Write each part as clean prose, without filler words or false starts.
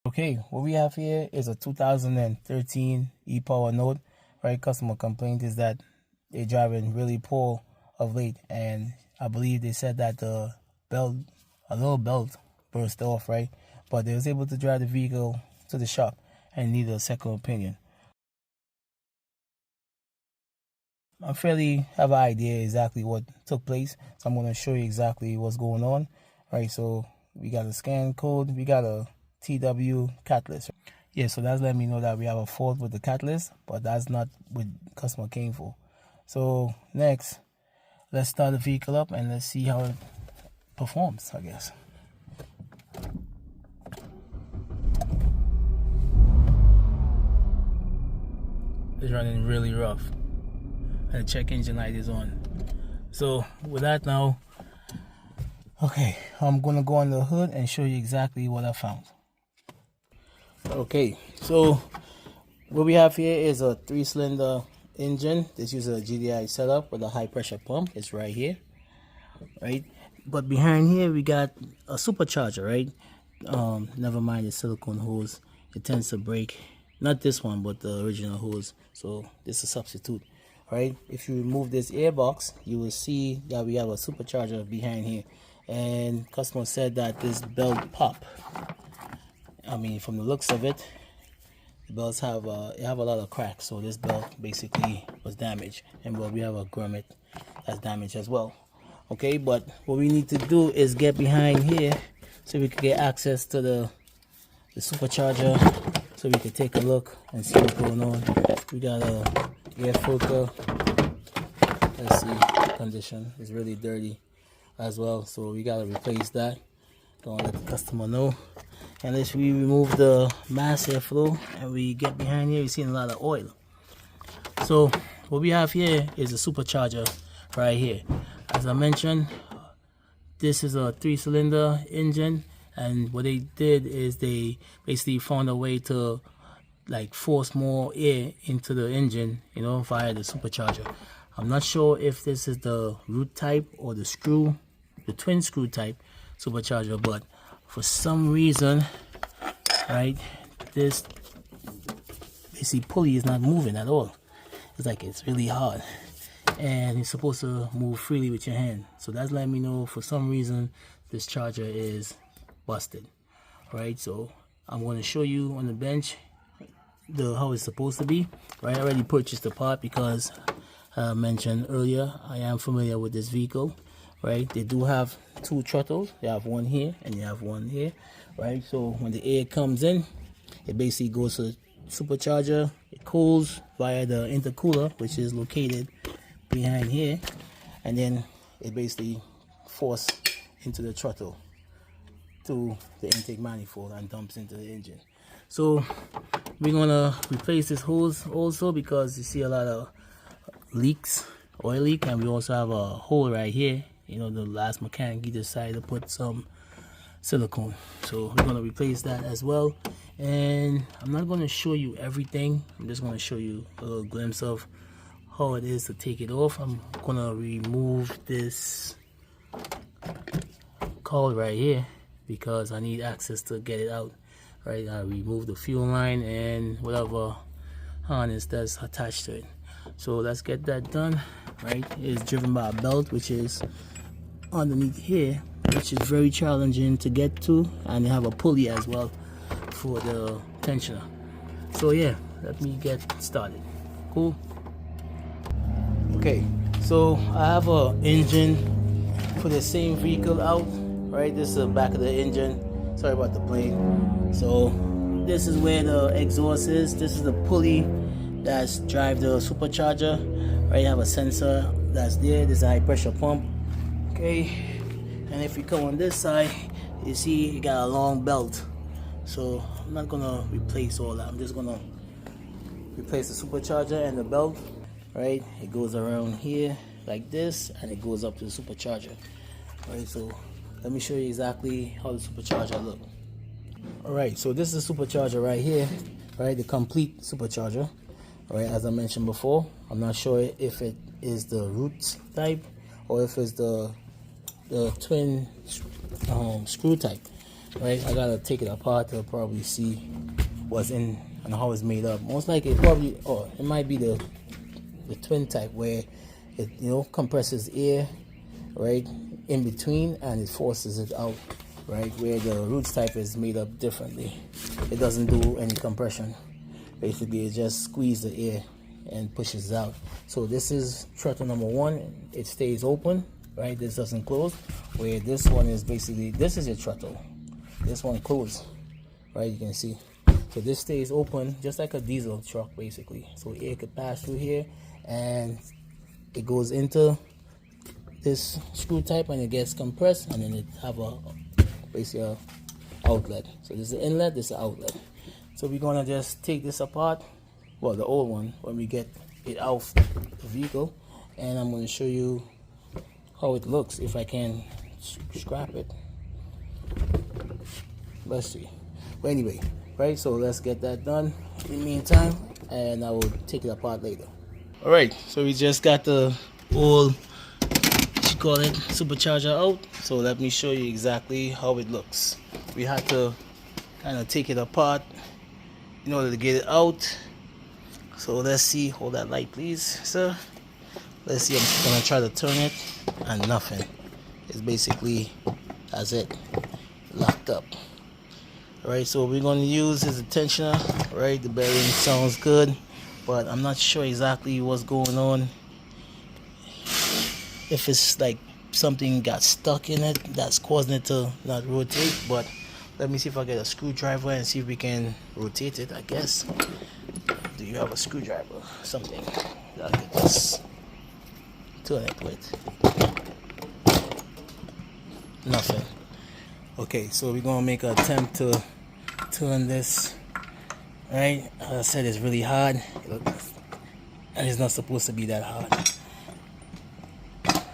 Okay, what we have here is a 2013 Epower Note. Right, customer complaint is that they're driving really poor of late, and I believe they said that the belt, a little belt burst off, right? But they was able to drive the vehicle to the shop and need a second opinion. I fairly have an idea exactly what took place, so I'm going to show you exactly what's going on. Right, so we got a scan code, we got a TW catalyst. Yeah, so that's letting me know that we have a fault with the catalyst, but that's not what customer came for. So next, let's start the vehicle up and let's see how it performs, I guess. It's running really rough, and the check engine light is on. So with that now, okay, I'm gonna go on the hood and show you exactly what I found. Okay, so what we have here is a 3-cylinder engine. This uses a GDI setup with a high pressure pump. It's right here, right? But behind here we got a supercharger, right? Never mind the silicone hose. It tends to break. Not this one, but the original hose. So this is a substitute, right? If you remove this airbox, you will see that we have a supercharger behind here. And customer said that this belt pop. I mean, from the looks of it, the belts have a lot of cracks. So this belt basically was damaged, and well, we have a grommet that's damaged as well. Okay, but what we need to do is get behind here so we can get access to the supercharger, so we can take a look and see what's going on. We got a air filter. Let's see, condition is really dirty as well, so we gotta replace that. Don't let the customer know. And as we remove the mass airflow and we get behind here, we're seeing a lot of oil. So what we have here is a supercharger right here. As I mentioned, this is a 3-cylinder engine, and what they did is they basically found a way to like force more air into the engine, you know, via the supercharger. I'm not sure if this is the root type or the twin screw type supercharger, but for some reason, right, this basically pulley is not moving at all. It's like it's really hard, and it's supposed to move freely with your hand. So that's letting me know for some reason this charger is busted, right? So I'm going to show you on the bench how it's supposed to be, right? I already purchased the part because I mentioned earlier I am familiar with this vehicle, right? They do have 2 throttles. They have one here and you have one here, right? So when the air comes in, it basically goes to the supercharger. It cools via the intercooler, which is located behind here, and then it basically forces into the throttle to the intake manifold and dumps into the engine. So we're gonna replace this hose also because you see a lot of leaks, oil leak, and we also have a hole right here. You know, the last mechanic, he decided to put some silicone, so we're gonna replace that as well. And I'm not gonna show you everything, I'm just gonna show you a little glimpse of how it is to take it off. I'm gonna remove this cowl right here because I need access to get it out, right? I remove the fuel line and whatever harness that's attached to it. So let's get that done, right? It's driven by a belt which is underneath here, which is very challenging to get to, and they have a pulley as well for the tensioner. So yeah, let me get started. Cool. Okay, so I have a engine for the same vehicle out, right? This is the back of the engine. Sorry about the plane. So this is where the exhaust is. This is the pulley that's drive the supercharger, right? You have a sensor that's there. This is a high pressure pump. Okay, and if you come on this side, you see you got a long belt. So I'm not gonna replace all that. I'm just gonna replace the supercharger and the belt, right? It goes around here like this, and it goes up to the supercharger, right? So let me show you exactly how the supercharger looks. All right, so this is the supercharger right here, right? The complete supercharger, right? As I mentioned before, I'm not sure if it is the root type or if it's the twin screw type, right? I gotta take it apart to probably see what's in and how it's made up. Most likely probably, or it might be the twin type where it, you know, compresses air right in between and it forces it out, right, where the roots type is made up differently. It doesn't do any compression. Basically it just squeezes the air and pushes out. So this is throttle number 1. It stays open, right? This doesn't close. Where this one is basically, this is your throttle, this one closed, right? You can see. So this stays open just like a diesel truck basically. So air could pass through here and it goes into this screw type and it gets compressed, and then it have a basically a outlet. So this is the inlet, this is the outlet. So we're gonna just take this apart, well, the old one, when we get it out the vehicle, and I'm gonna show you how it looks if I can scrap it. Let's see. But anyway, right, so let's get that done in the meantime, and I will take it apart later. All right, so we just got the old, what you call it, supercharger out. So let me show you exactly how it looks. We had to kind of take it apart in order to get it out. So let's see, hold that light please, sir. Let's see, I'm just gonna try to turn it and nothing. It's basically, that's it, locked up. Alright, so what we're gonna use is a tensioner, right? The bearing sounds good, but I'm not sure exactly what's going on. If it's like something got stuck in it that's causing it to not rotate, but let me see if I get a screwdriver and see if we can rotate it, I guess. Do you have a screwdriver? Something that I could just turn it with. Nothing. Okay, so we're gonna make an attempt to turn this. Right, as I said, it's really hard, and it's not supposed to be that hard.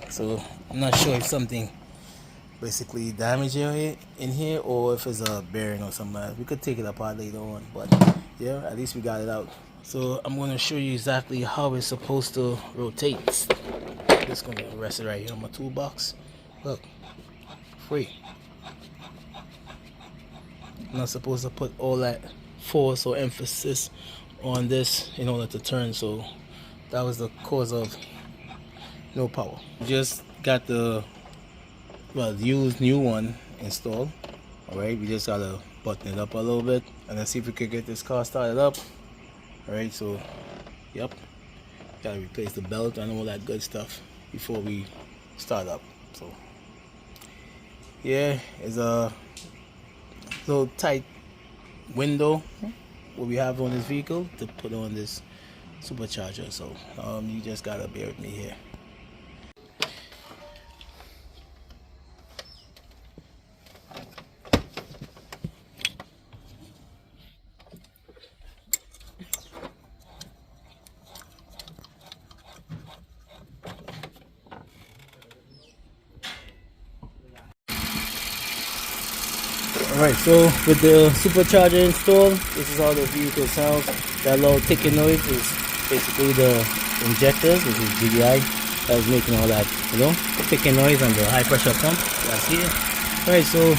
So I'm not sure if something basically damaged in here or if it's a bearing or something like that. We could take it apart later on, but yeah, at least we got it out. So I'm going to show you exactly how it's supposed to rotate. I'm just going to rest it right here on my toolbox. Look, free. I'm not supposed to put all that force or emphasis on this in order to turn, so that was the cause of no power. Just got the used new one installed. Alright, we just gotta button it up a little bit and let's see if we can get this car started up. Alright, so yep, gotta replace the belt and all that good stuff before we start up. So yeah, it's a little tight window what we have on this vehicle to put on this supercharger, so you just gotta bear with me here. Alright, so with the supercharger installed, this is how the vehicle sounds. That little ticking noise is basically the injectors, which is GDI, that is making all that, you know, ticking noise on the high pressure pump. That's here. Alright, so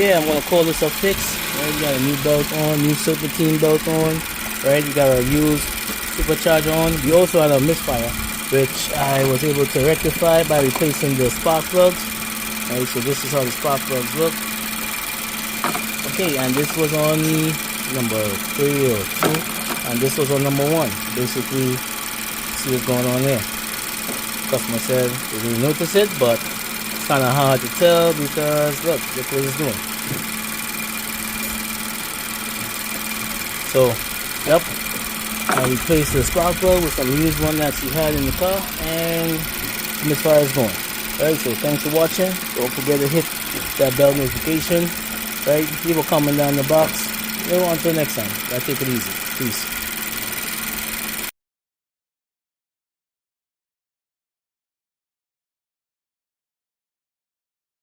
yeah, I'm gonna call this a fix. Right, we got a new belt on, new serpentine belt on. Right, we got a used supercharger on. We also had a misfire, which I was able to rectify by replacing the spark plugs. Alright, so this is how the spark plugs look. Okay, and this was on number 3 or 2, and this was on number 1. Basically, see what's going on there. Customer said they didn't notice it, but it's kind of hard to tell because look what it's doing. So, yep, I replaced the spark plug with some used one that she had in the car, and the Misfire is going. Alright, so thanks for watching. Don't forget to hit that bell notification. Right, leave a comment down in the box. Until next time, take it easy. Peace.